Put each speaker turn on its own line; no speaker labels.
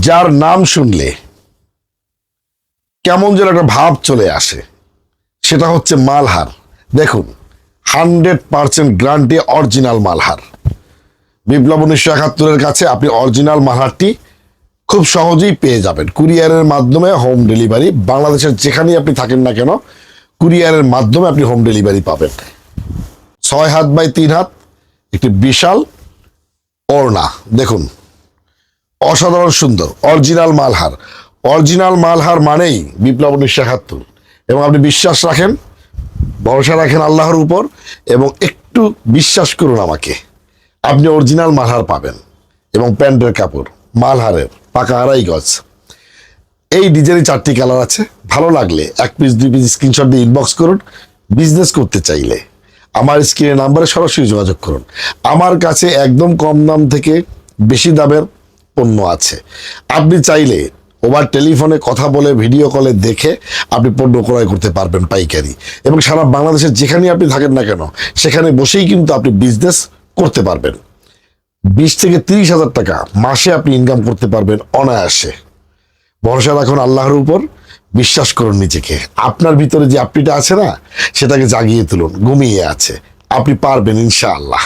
যার নাম শুনলে কেমন যেন একটা ভাব চলে আসে, সেটা হচ্ছে মালহার। দেখুন, 100% গ্যারান্টি অরিজিনাল মালহার। বিপ্লব 1971-এর কাছে আপনি অরিজিনাল মালহারটি খুব সহজেই পেয়ে যাবেন কুরিয়ারের মাধ্যমে। হোম ডেলিভারি বাংলাদেশের যেখানেই আপনি থাকেন না কেন, কুরিয়ারের মাধ্যমে আপনি হোম ডেলিভারি পাবেন। 6 হাত বাই 3 হাত একটি বিশাল ওড়না, দেখুন অসাধারণ সুন্দর অরিজিনাল মালহার। অরিজিনাল মালহার মানেই বিপ্লব 1971। এবং আপনি বিশ্বাস রাখেন, ভরসা রাখেন আল্লাহর উপর, এবং একটু বিশ্বাস করুন আমাকে, আপনি অরিজিনাল মালহার পাবেন। এবং প্যান্টের কাপড় মালহারের, পাকা 2.5 গজ। এই ডিজাইনে 4টি কালার আছে। ভালো লাগলে 1 পিস 2 পিস স্ক্রিনশট দিয়ে ইনবক্স করুন। বিজনেস করতে চাইলে আমার স্ক্রিনের নাম্বারে সরাসরি যোগাযোগ করুন। আমার কাছে একদম কম দাম থেকে বেশি দামের পণ্য আছে। আপনি চাইলে ওভার টেলিফোনে কথা বলে, ভিডিও কলে দেখে আপনি পণ্য ক্রয় করতে পারবেন পাইকারি। এবং সারা বাংলাদেশের যেখানেই আপনি থাকেন না কেন, সেখানে বসেই কিন্তু আপনি বিজনেস করতে পারবেন। 20 থেকে 30 হাজার টাকা মাসে আপনি ইনকাম করতে পারবেন অনায়াসে। ভরসা রাখুন আল্লাহর উপর, বিশ্বাস করুন নিজেকে। আপনার ভিতরে যে আপনিটা আছে না, সেটাকে জাগিয়ে তুলুন। ঘুমিয়ে আছে, আপনি পারবেন ইনশাআল্লাহ।